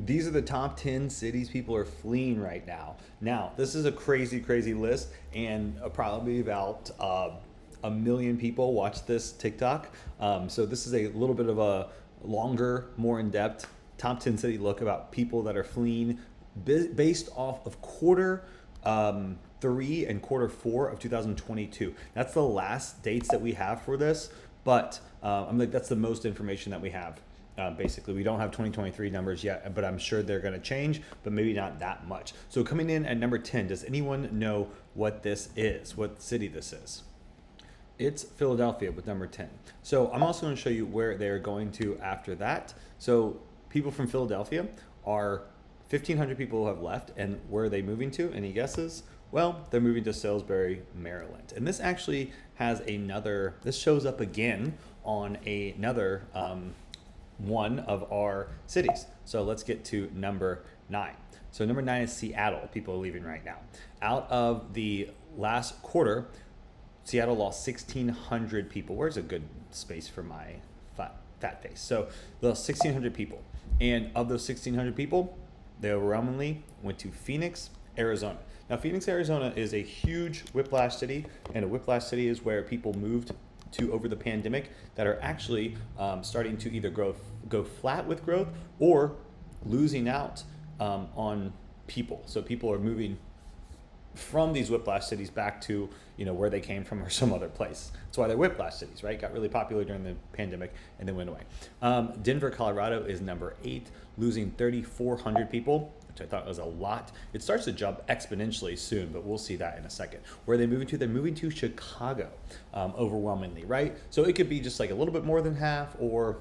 These are the top 10 cities people are fleeing right now. Now, this is a crazy, crazy list, and probably about a million people watch this TikTok. So, this is a little bit of a longer, more in depth top 10 city look about people that are fleeing based off of quarter 3 and quarter 4 of 2022. That's the last dates that we have for this, but I'm like, that's the most information that we have. Basically, we don't have 2023 numbers yet, but I'm sure they're going to change, but maybe not that much. So coming in at number 10, does anyone know what this is? What city this is? It's Philadelphia with number 10. So I'm also going to show you where they're going to after that. So people from Philadelphia are 1,500 people who have left, and where are they moving to? Any guesses? Well, they're moving to Salisbury, Maryland. And this actually has this shows up again on another one of our cities. So let's get to number 9. So number 9 is Seattle. People are leaving right now. Out of the last quarter, Seattle lost 1,600 people. Where's a good space for my fat face? So they lost 1,600 people. And of those 1,600 people, they overwhelmingly went to Phoenix, Arizona. Now, Phoenix, Arizona is a huge whiplash city, and a whiplash city is where people moved to over the pandemic that are actually starting to either go flat with growth or losing out on people. So people are moving from these whiplash cities back to where they came from or some other place. That's why they're whiplash cities, right? Got really popular during the pandemic and then went away. Denver, Colorado is number 8, losing 3,400 people, which I thought was a lot. It starts to jump exponentially soon, but we'll see that in a second. Where are they moving to? They're moving to Chicago, overwhelmingly, right? So it could be just like a little bit more than half or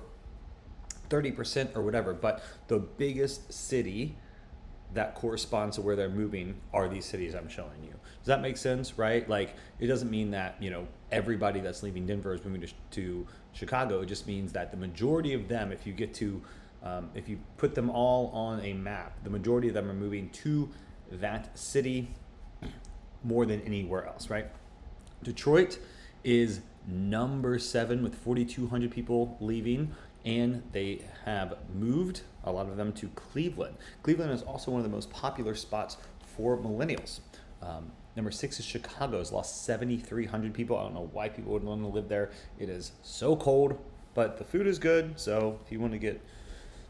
30% or whatever, but the biggest city that corresponds to where they're moving are these cities I'm showing you. Does that make sense, right? Like, it doesn't mean that, everybody that's leaving Denver is moving to Chicago. It just means that the majority of them, if you put them all on a map, the majority of them are moving to that city more than anywhere else, right? Detroit is number 7 with 4,200 people leaving, and they have moved a lot of them to Cleveland. Cleveland is also one of the most popular spots for millennials. Number 6 is Chicago. Has lost 7,300 people. I don't know why people would want to live there. It is so cold, but the food is good. So if you want to get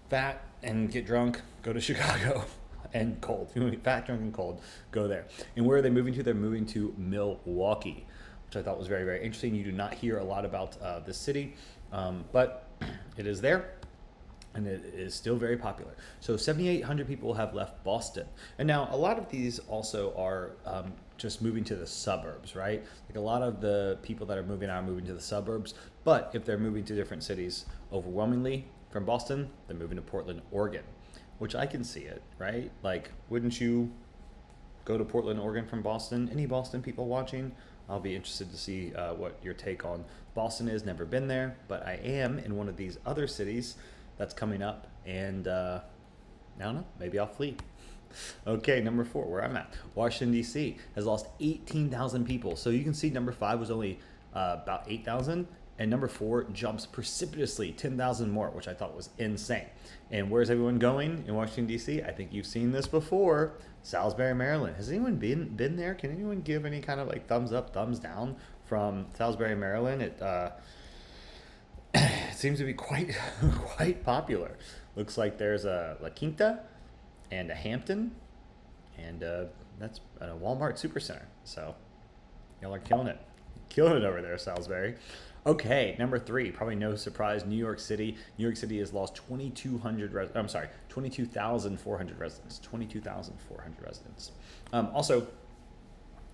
fat and get drunk, go to Chicago. And cold. If you want to get fat, drunk, and cold, go there. And where are they moving to? They're moving to Milwaukee, which I thought was very, very interesting. You do not hear a lot about this city, but it is there, and it is still very popular. So 7,800 people have left Boston. And now a lot of these also are just moving to the suburbs, right? Like, a lot of the people that are moving to the suburbs, but if they're moving to different cities, overwhelmingly from Boston, they're moving to Portland, Oregon, which I can see it, right? Like, wouldn't you go to Portland, Oregon from Boston? Any Boston people watching? I'll be interested to see what your take on Boston is. Never been there, but I am in one of these other cities that's coming up, and I don't know, maybe I'll flee. Okay, number 4, where I'm at. Washington, D.C. has lost 18,000 people. So you can see number 5 was only about 8,000, and number 4 jumps precipitously 10,000 more, which I thought was insane. And where's everyone going in Washington, D.C.? I think you've seen this before. Salisbury, Maryland. Has anyone been there? Can anyone give any kind of like thumbs up, thumbs down from Salisbury, Maryland? It seems to be quite popular. Looks like there's a La Quinta and a Hampton, and that's a Walmart Supercenter. So y'all are killing it over there, Salisbury. Okay, number 3, probably no surprise, New York City. New York City has lost 22,400 residents. 22,400 residents. Also,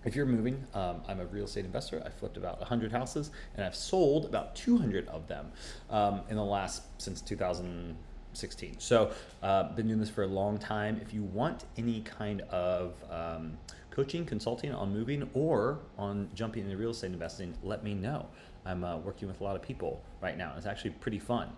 if you're moving, I'm a real estate investor. I flipped about 100 houses, and I've sold about 200 of them since 2016. So, been doing this for a long time. If you want any kind of coaching, consulting on moving or on jumping into real estate investing, let me know. I'm working with a lot of people right now. It's actually pretty fun.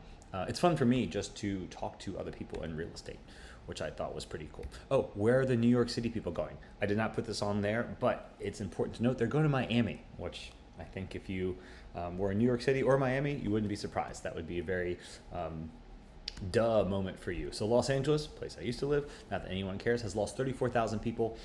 It's fun for me just to talk to other people in real estate, which I thought was pretty cool. Oh, where are the New York City people going? I did not put this on there, but it's important to note they're going to Miami, which I think if you were in New York City or Miami, you wouldn't be surprised. That would be a very duh moment for you. So Los Angeles, place I used to live, not that anyone cares, has lost 34,000 people.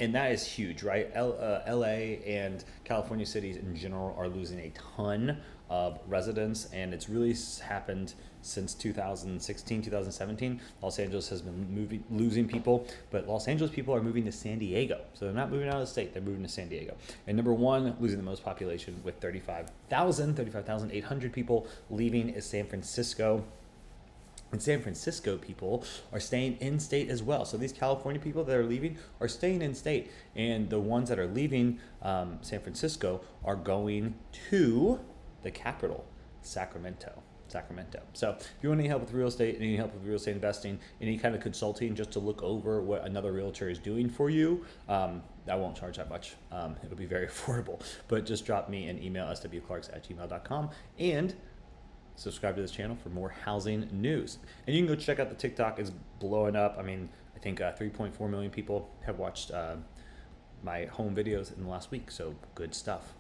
And that is huge, right? LA and California cities in general are losing a ton of residents, and it's really happened since 2016, 2017. Los Angeles has been losing people, but Los Angeles people are moving to San Diego. So they're not moving out of the state, they're moving to San Diego. And number one, losing the most population with 35,800 people leaving is San Francisco. And San Francisco people are staying in state as well. So these California people that are leaving are staying in state. And the ones that are leaving San Francisco are going to the capital, Sacramento. So if you want any help with real estate, any help with real estate investing, any kind of consulting just to look over what another realtor is doing for you, I won't charge that much. It'll be very affordable. But just drop me an email, swclarkes@gmail.com, and subscribe to this channel for more housing news. And you can go check out the TikTok. It's blowing up. I mean, I think 3.4 million people have watched my home videos in the last week. So good stuff.